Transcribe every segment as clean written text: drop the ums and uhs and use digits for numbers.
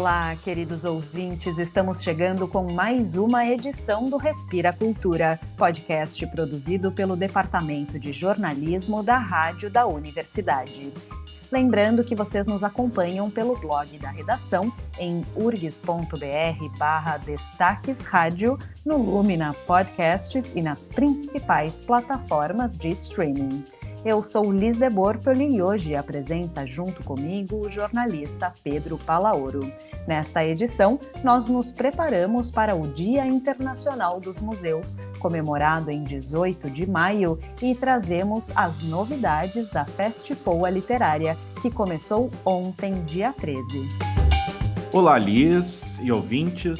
Olá, queridos ouvintes, estamos chegando com mais uma edição do Respira Cultura, podcast produzido pelo Departamento de Jornalismo da Rádio da Universidade. Lembrando que vocês nos acompanham pelo blog da redação em urgs.br/destaques rádio, no Lumina Podcasts e nas principais plataformas de streaming. Eu sou Liz de Bortoli e hoje apresenta junto comigo o jornalista Pedro Palaoro. Nesta edição, nós nos preparamos para o Dia Internacional dos Museus, comemorado em 18 de maio, e trazemos as novidades da Festipoa Literária, que começou ontem, dia 13. Olá, Liz e ouvintes,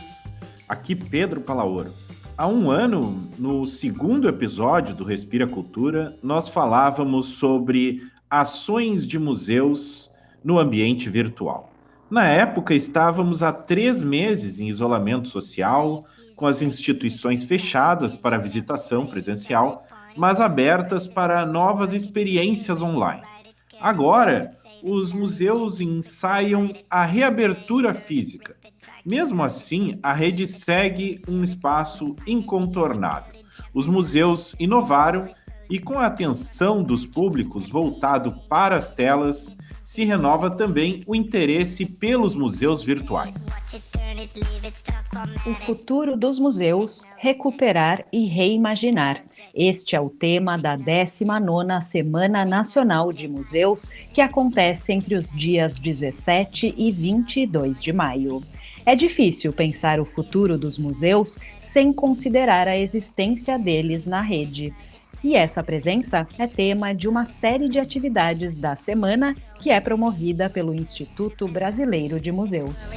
aqui Pedro Palaoro. Há um ano, no segundo episódio do Respira Cultura, nós falávamos sobre ações de museus no ambiente virtual. Na época, estávamos há 3 meses em isolamento social, com as instituições fechadas para visitação presencial, mas abertas para novas experiências online. Agora, os museus ensaiam a reabertura física. Mesmo assim, a rede segue um espaço incontornável. Os museus inovaram e, com a atenção dos públicos voltado para as telas, se renova também o interesse pelos museus virtuais. O futuro dos museus, recuperar e reimaginar. Este é o tema da 19ª Semana Nacional de Museus, que acontece entre os dias 17 e 22 de maio. É difícil pensar o futuro dos museus sem considerar a existência deles na rede. E essa presença é tema de uma série de atividades da semana que é promovida pelo Instituto Brasileiro de Museus.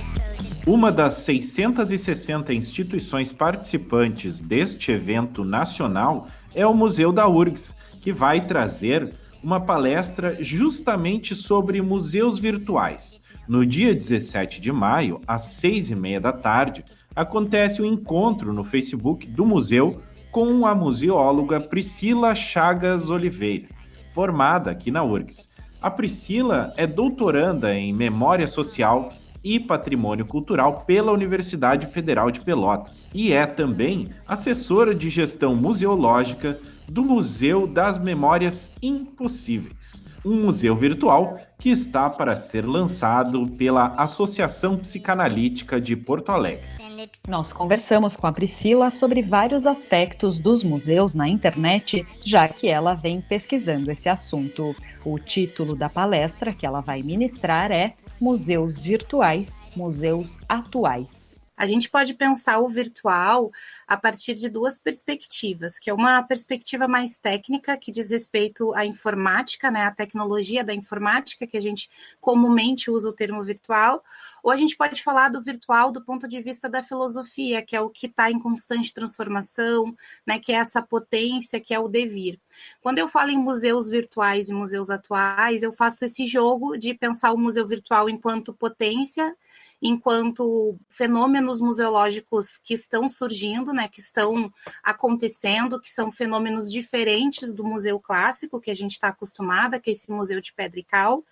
Uma das 660 instituições participantes deste evento nacional é o Museu da URGS, que vai trazer uma palestra justamente sobre museus virtuais. No dia 17 de maio, às 6h30 da tarde, acontece um encontro no Facebook do museu com a museóloga Priscila Chagas Oliveira, formada aqui na URGS. A Priscila é doutoranda em Memória Social e Patrimônio Cultural pela Universidade Federal de Pelotas e é também assessora de gestão museológica do Museu das Memórias Impossíveis, um museu virtual que está para ser lançado pela Associação Psicanalítica de Porto Alegre. Nós conversamos com a Priscila sobre vários aspectos dos museus na internet, já que ela vem pesquisando esse assunto. O título da palestra que ela vai ministrar é Museus Virtuais, Museus Atuais. A gente pode pensar o virtual a partir de 2 perspectivas, que é uma perspectiva mais técnica, que diz respeito à informática, né, a tecnologia da informática, que a gente comumente usa o termo virtual, ou a gente pode falar do virtual do ponto de vista da filosofia, que é o que está em constante transformação, né, que é essa potência, que é o devir. Quando eu falo em museus virtuais e museus atuais, eu faço esse jogo de pensar o museu virtual enquanto potência, enquanto fenômenos museológicos que estão surgindo, né, que estão acontecendo, que são fenômenos diferentes do museu clássico, que a gente está acostumada, que é esse museu de pedra e cal,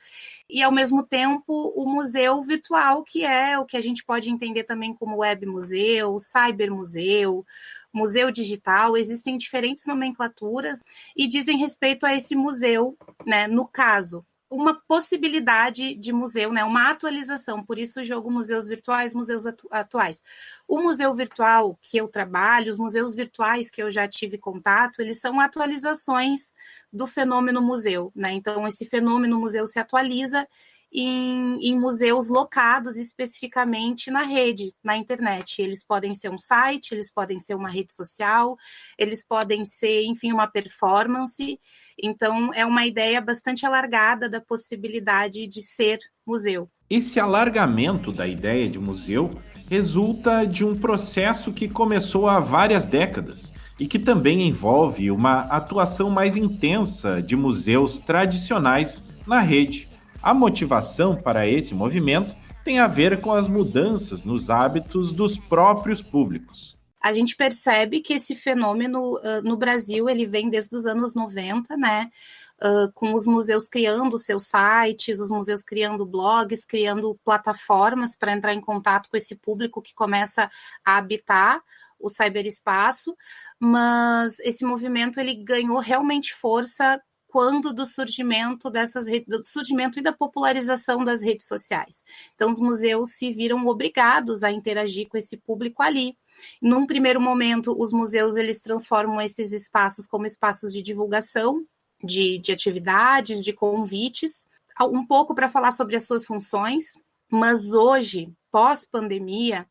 e, ao mesmo tempo, o museu virtual, que é o que a gente pode entender também como web museu, cybermuseu, museu digital. Existem diferentes nomenclaturas e dizem respeito a esse museu, né, no caso, uma possibilidade de museu, né, uma atualização, por isso o jogo museus virtuais, museus atuais. O museu virtual que eu trabalho, os museus virtuais que eu já tive contato, eles são atualizações do fenômeno museu, né? Então, esse fenômeno museu se atualiza em museus locados especificamente na rede, na internet. Eles podem ser um site, eles podem ser uma rede social, eles podem ser, enfim, uma performance. Então, é uma ideia bastante alargada da possibilidade de ser museu. Esse alargamento da ideia de museu resulta de um processo que começou há várias décadas e que também envolve uma atuação mais intensa de museus tradicionais na rede. A motivação para esse movimento tem a ver com as mudanças nos hábitos dos próprios públicos. A gente percebe que esse fenômeno no Brasil ele vem desde os anos 90, né? com os museus criando seus sites, os museus criando blogs, criando plataformas para entrar em contato com esse público que começa a habitar o cyberespaço, mas esse movimento ele ganhou realmente força quando do surgimento do surgimento e da popularização das redes sociais. Então, os museus se viram obrigados a interagir com esse público ali. Num primeiro momento, os museus eles transformam esses espaços como espaços de divulgação, de atividades, de convites, um pouco para falar sobre as suas funções, mas hoje, pós-pandemia,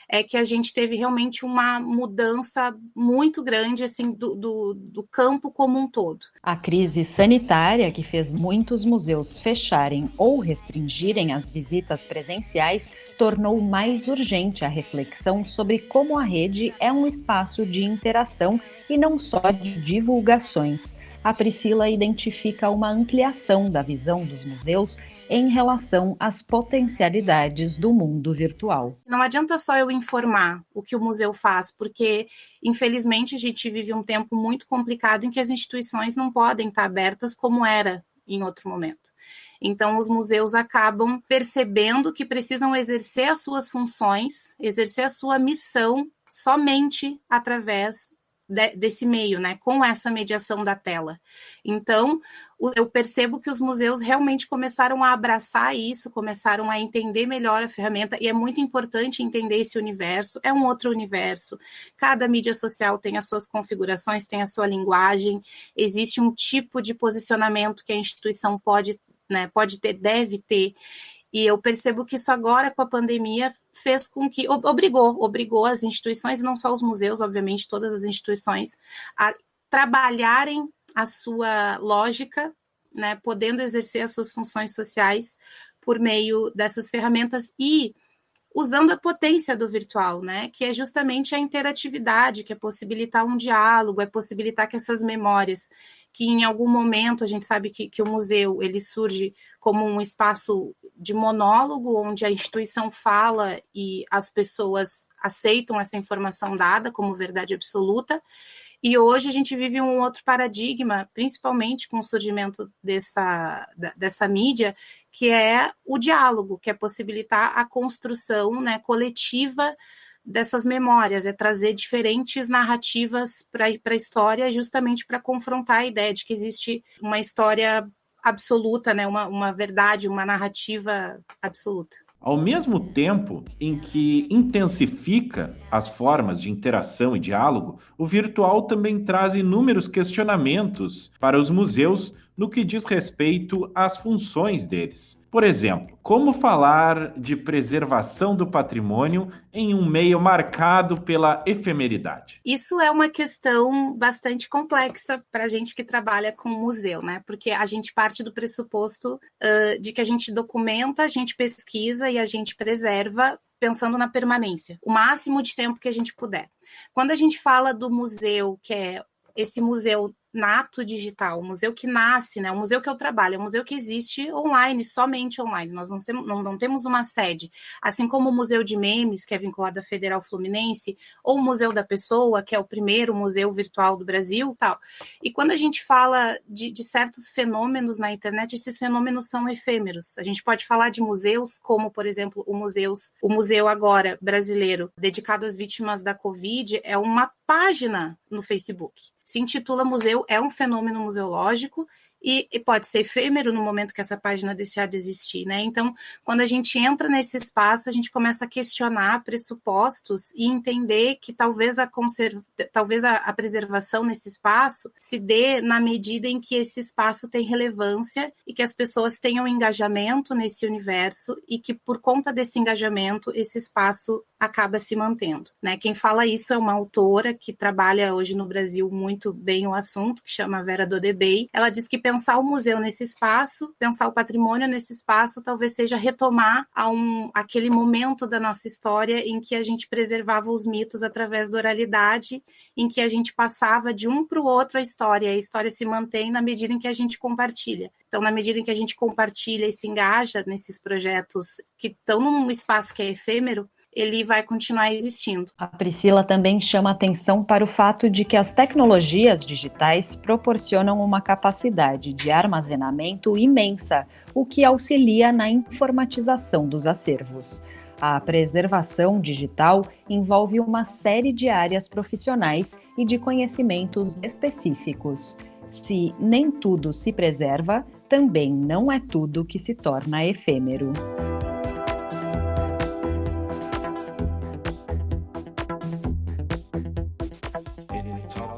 é que a gente teve realmente uma mudança muito grande assim, do campo como um todo. A crise sanitária, que fez muitos museus fecharem ou restringirem as visitas presenciais, tornou mais urgente a reflexão sobre como a rede é um espaço de interação e não só de divulgações. A Priscila identifica uma ampliação da visão dos museus em relação às potencialidades do mundo virtual. Não adianta só eu informar o que o museu faz, porque, infelizmente, a gente vive um tempo muito complicado em que as instituições não podem estar abertas como era em outro momento. Então, os museus acabam percebendo que precisam exercer as suas funções, exercer a sua missão somente através desse meio, né, com essa mediação da tela. Então, eu percebo que os museus realmente começaram a abraçar isso, começaram a entender melhor a ferramenta, e é muito importante entender esse universo, é um outro universo. Cada mídia social tem as suas configurações, tem a sua linguagem, existe um tipo de posicionamento que a instituição pode ter, deve ter. E eu percebo que isso agora, com a pandemia, fez com que, obrigou as instituições, não só os museus, obviamente, todas as instituições, a trabalharem a sua lógica, né, podendo exercer as suas funções sociais por meio dessas ferramentas e usando a potência do virtual, né, que é justamente a interatividade, que é possibilitar um diálogo, é possibilitar que essas memórias, que em algum momento a gente sabe que o museu ele surge como um espaço de monólogo, onde a instituição fala e as pessoas aceitam essa informação dada como verdade absoluta, e hoje a gente vive um outro paradigma, principalmente com o surgimento dessa mídia, que é o diálogo, que é possibilitar a construção, né, coletiva dessas memórias, é trazer diferentes narrativas para a história, justamente para confrontar a ideia de que existe uma história absoluta, né, uma verdade, uma narrativa absoluta. Ao mesmo tempo em que intensifica as formas de interação e diálogo, o virtual também traz inúmeros questionamentos para os museus no que diz respeito às funções deles. Por exemplo, como falar de preservação do patrimônio em um meio marcado pela efemeridade? Isso é uma questão bastante complexa para a gente que trabalha com museu, né? Porque a gente parte do pressuposto de que a gente documenta, a gente pesquisa e a gente preserva pensando na permanência, o máximo de tempo que a gente puder. Quando a gente fala do museu, que é esse museu nato digital, o museu que nasce, né? O museu que eu trabalho, é um museu que existe online, somente online. Nós não temos uma sede. Assim como o Museu de Memes, que é vinculado à Federal Fluminense, ou o Museu da Pessoa, que é o primeiro museu virtual do Brasil, tal. E quando a gente fala de certos fenômenos na internet, esses fenômenos são efêmeros. A gente pode falar de museus, como, por exemplo, o museu agora brasileiro, dedicado às vítimas da Covid, é uma página no Facebook. Se intitula Museu, é um fenômeno museológico e pode ser efêmero no momento que essa página deixar de existir, né? Então, quando a gente entra nesse espaço, a gente começa a questionar pressupostos e entender que talvez a preservação nesse espaço se dê na medida em que esse espaço tem relevância e que as pessoas tenham engajamento nesse universo e que, por conta desse engajamento, esse espaço acaba se mantendo, né? Quem fala isso é uma autora que trabalha hoje no Brasil muito bem o assunto, que chama Vera Dodebey. Ela diz que pensar o museu nesse espaço, pensar o patrimônio nesse espaço, talvez seja retomar aquele momento da nossa história em que a gente preservava os mitos através da oralidade, em que a gente passava de um para o outro a história se mantém na medida em que a gente compartilha. Então, na medida em que a gente compartilha e se engaja nesses projetos que estão num espaço que é efêmero, ele vai continuar existindo. A Priscila também chama atenção para o fato de que as tecnologias digitais proporcionam uma capacidade de armazenamento imensa, o que auxilia na informatização dos acervos. A preservação digital envolve uma série de áreas profissionais e de conhecimentos específicos. Se nem tudo se preserva, também não é tudo que se torna efêmero.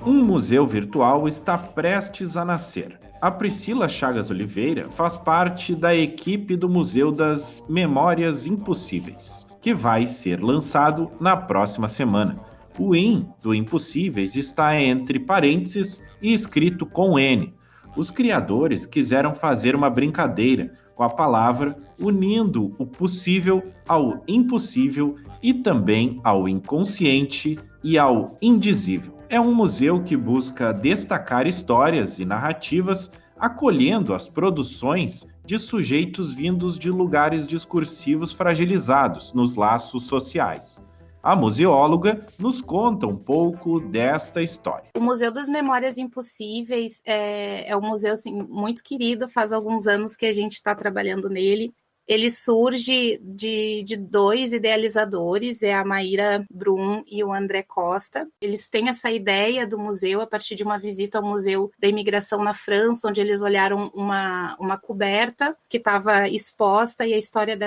Um museu virtual está prestes a nascer. A Priscila Chagas Oliveira faz parte da equipe do Museu das Memórias Impossíveis, que vai ser lançado na próxima semana. O IM do Impossíveis está entre parênteses e escrito com N. Os criadores quiseram fazer uma brincadeira com a palavra, unindo o possível ao impossível e também ao inconsciente e ao indizível. É um museu que busca destacar histórias e narrativas, acolhendo as produções de sujeitos vindos de lugares discursivos fragilizados nos laços sociais. A museóloga nos conta um pouco desta história. O Museu das Memórias Impossíveis é um museu assim, muito querido, faz alguns anos que a gente está trabalhando nele. Ele surge de dois idealizadores, é a Maíra Brum e o André Costa. Eles têm essa ideia do museu a partir de uma visita ao Museu da Imigração na França, onde eles olharam uma coberta que estava exposta, e a história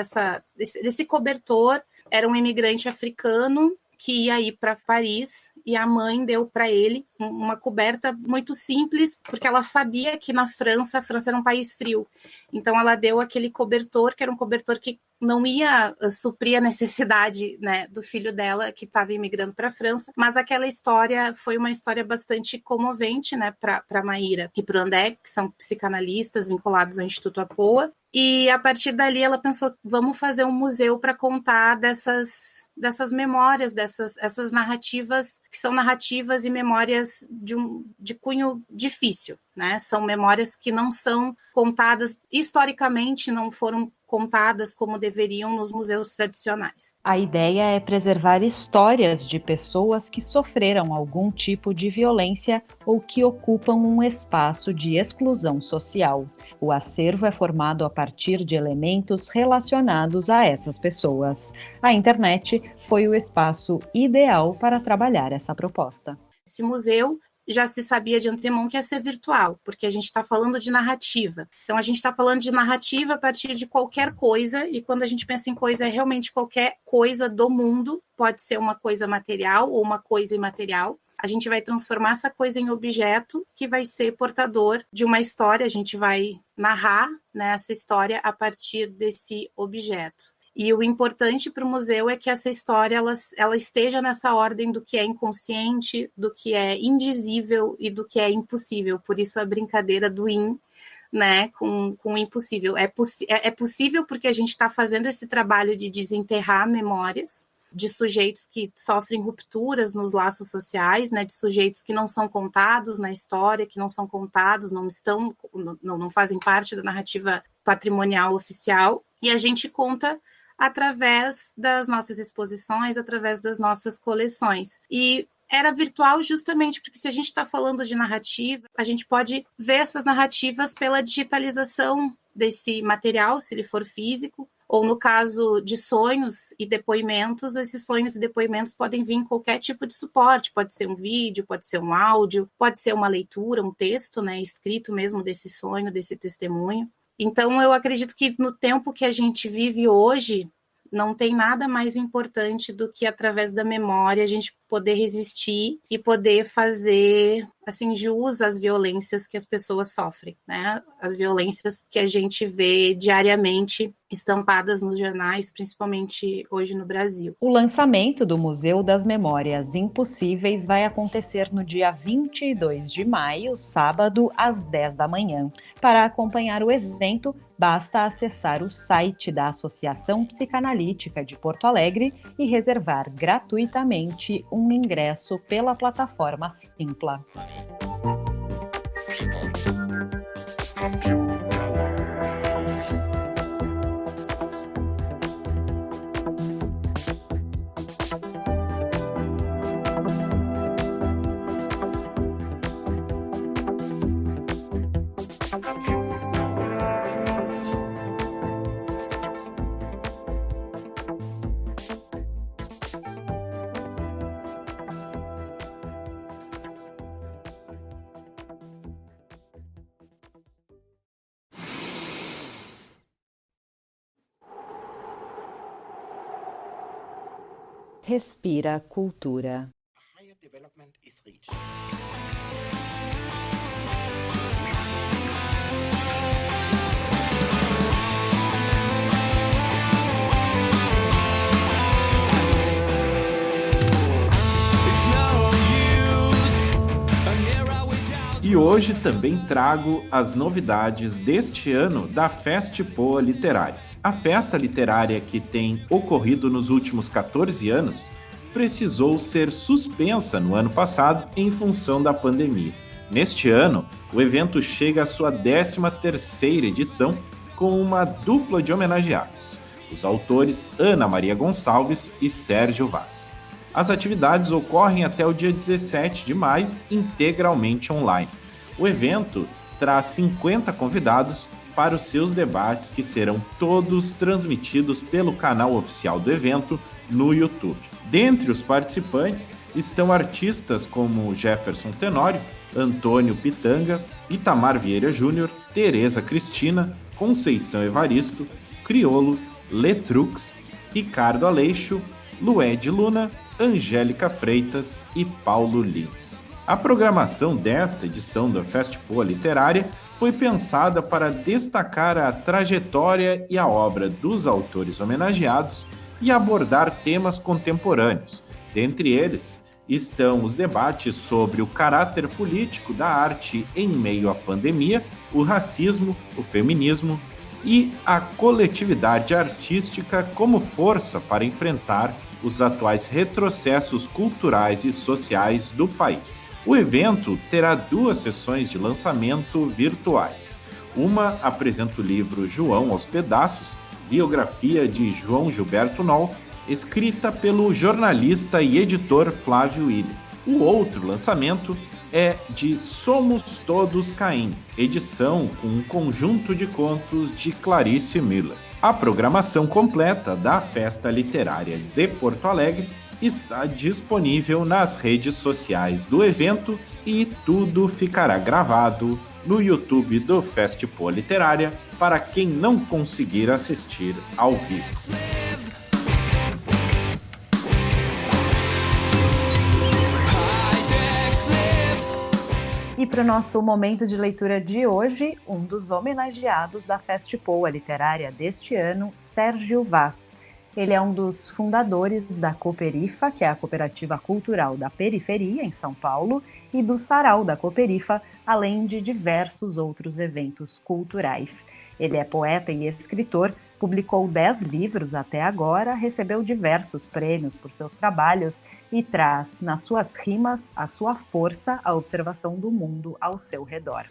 desse cobertor era um imigrante africano que ia ir para Paris, e a mãe deu para ele uma coberta muito simples, porque ela sabia que a França era um país frio. Então ela deu aquele cobertor, que era um cobertor que não ia suprir a necessidade, né, do filho dela, que estava imigrando para a França, mas aquela história foi uma história bastante comovente, né, para a Maíra e para o André, que são psicanalistas vinculados ao Instituto Apoa, e a partir dali ela pensou, vamos fazer um museu para contar dessas memórias, essas narrativas, que são narrativas e memórias de cunho difícil, né? São memórias que não são contadas, historicamente não foram contadas como deveriam nos museus tradicionais. A ideia é preservar histórias de pessoas que sofreram algum tipo de violência ou que ocupam um espaço de exclusão social. O acervo é formado a partir de elementos relacionados a essas pessoas. A internet foi o espaço ideal para trabalhar essa proposta. Esse museu já se sabia de antemão que ia ser virtual, porque a gente está falando de narrativa. Então, a gente está falando de narrativa a partir de qualquer coisa, e quando a gente pensa em coisa, é realmente qualquer coisa do mundo, pode ser uma coisa material ou uma coisa imaterial. A gente vai transformar essa coisa em objeto que vai ser portador de uma história, a gente vai narrar, né, essa história a partir desse objeto. E o importante para o museu é que essa história ela esteja nessa ordem do que é inconsciente, do que é indizível e do que é impossível. Por isso a brincadeira do né, com o impossível. É possível porque a gente está fazendo esse trabalho de desenterrar memórias de sujeitos que sofrem rupturas nos laços sociais, né, de sujeitos que não são contados na história, que não são contados, não fazem parte da narrativa patrimonial oficial. E a gente conta através das nossas exposições, através das nossas coleções. E era virtual justamente porque se a gente está falando de narrativa, a gente pode ver essas narrativas pela digitalização desse material, se ele for físico, ou no caso de sonhos e depoimentos, esses sonhos e depoimentos podem vir em qualquer tipo de suporte, pode ser um vídeo, pode ser um áudio, pode ser uma leitura, um texto, né, escrito mesmo desse sonho, desse testemunho. Então, eu acredito que no tempo que a gente vive hoje, não tem nada mais importante do que, através da memória, a gente poder resistir e poder fazer, assim, jus às violências que as pessoas sofrem, né? As violências que a gente vê diariamente estampadas nos jornais, principalmente hoje no Brasil. O lançamento do Museu das Memórias Impossíveis vai acontecer no dia 22 de maio, sábado, às 10 da manhã. Para acompanhar o evento, basta acessar o site da Associação Psicanalítica de Porto Alegre e reservar gratuitamente um ingresso pela plataforma Simpla. Respira Cultura. E hoje também trago as novidades deste ano da Festpoa Literária. A festa literária que tem ocorrido nos últimos 14 anos precisou ser suspensa no ano passado em função da pandemia. Neste ano, o evento chega à sua 13ª edição com uma dupla de homenageados, os autores Ana Maria Gonçalves e Sérgio Vaz. As atividades ocorrem até o dia 17 de maio, integralmente online. O evento traz 50 convidados para os seus debates, que serão todos transmitidos pelo canal oficial do evento no YouTube. Dentre os participantes estão artistas como Jefferson Tenório, Antônio Pitanga, Itamar Vieira Júnior, Tereza Cristina, Conceição Evaristo, Criolo, Letrux, Ricardo Aleixo, Lued Luna, Angélica Freitas e Paulo Lins. A programação desta edição da Festpoa Literária foi pensada para destacar a trajetória e a obra dos autores homenageados e abordar temas contemporâneos. Dentre eles estão os debates sobre o caráter político da arte em meio à pandemia, o racismo, o feminismo e a coletividade artística como força para enfrentar os atuais retrocessos culturais e sociais do país. O evento terá 2 sessões de lançamento virtuais. Uma apresenta o livro João aos Pedaços, biografia de João Gilberto Noll, escrita pelo jornalista e editor Flávio William. O outro lançamento é de Somos Todos Caim, edição com um conjunto de contos de Clarice Miller. A programação completa da Festa Literária de Porto Alegre está disponível nas redes sociais do evento e tudo ficará gravado no YouTube do Festpoa Literária para quem não conseguir assistir ao vivo. E para o nosso momento de leitura de hoje, um dos homenageados da Festpoa Literária deste ano, Sérgio Vaz. Ele é um dos fundadores da Cooperifa, que é a Cooperativa Cultural da Periferia, em São Paulo, e do Sarau da Cooperifa, além de diversos outros eventos culturais. Ele é poeta e escritor, publicou 10 livros até agora, recebeu diversos prêmios por seus trabalhos e traz nas suas rimas a sua força, a observação do mundo ao seu redor.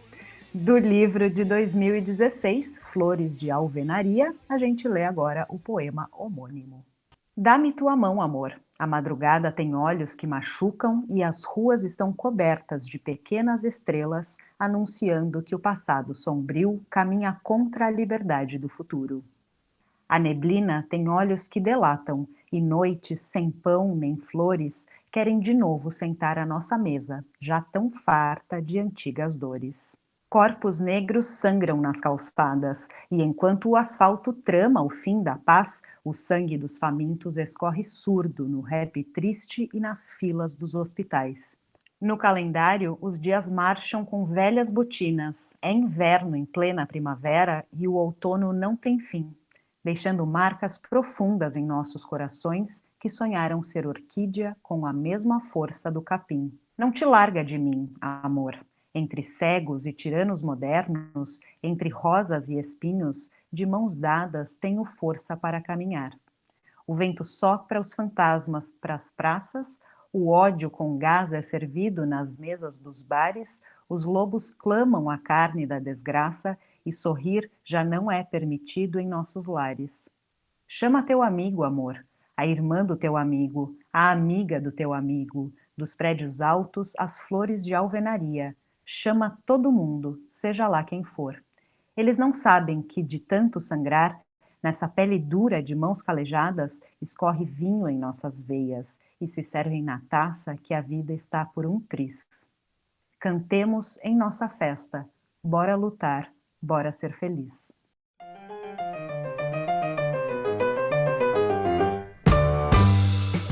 Do livro de 2016, Flores de Alvenaria, a gente lê agora o poema homônimo. Dá-me tua mão, amor. A madrugada tem olhos que machucam e as ruas estão cobertas de pequenas estrelas, anunciando que o passado sombrio caminha contra a liberdade do futuro. A neblina tem olhos que delatam, e noites sem pão nem flores querem de novo sentar à nossa mesa, já tão farta de antigas dores. Corpos negros sangram nas calçadas, e enquanto o asfalto trama o fim da paz, o sangue dos famintos escorre surdo no rap triste e nas filas dos hospitais. No calendário, os dias marcham com velhas botinas. É inverno em plena primavera e o outono não tem fim, deixando marcas profundas em nossos corações que sonharam ser orquídea com a mesma força do capim. Não te larga de mim, amor. Entre cegos e tiranos modernos, entre rosas e espinhos, de mãos dadas tenho força para caminhar. O vento sopra os fantasmas para as praças, o ódio com gás é servido nas mesas dos bares, os lobos clamam a carne da desgraça e sorrir já não é permitido em nossos lares. Chama teu amigo, amor, a irmã do teu amigo, a amiga do teu amigo, dos prédios altos às flores de alvenaria. Chama todo mundo, seja lá quem for. Eles não sabem que, de tanto sangrar, nessa pele dura de mãos calejadas, escorre vinho em nossas veias e se servem na taça que a vida está por um tris. Cantemos em nossa festa, bora lutar, bora ser feliz.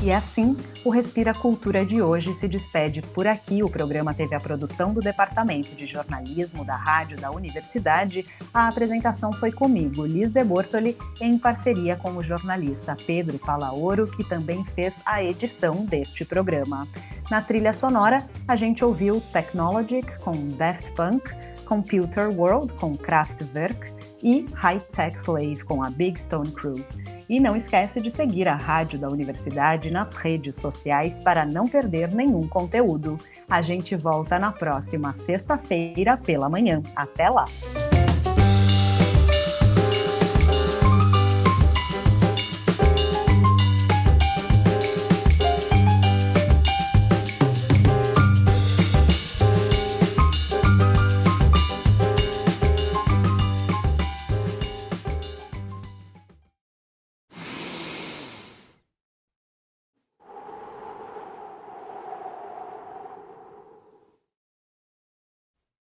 E assim, o Respira Cultura de hoje se despede por aqui. O programa teve a produção do Departamento de Jornalismo da Rádio da Universidade. A apresentação foi comigo, Liz de Bortoli, em parceria com o jornalista Pedro Palaoro, que também fez a edição deste programa. Na trilha sonora, a gente ouviu Technologic com Daft Punk, Computer World com Kraftwerk e High Tech Slave com a Big Stone Crew. E não esquece de seguir a Rádio da Universidade nas redes sociais para não perder nenhum conteúdo. A gente volta na próxima sexta-feira pela manhã. Até lá!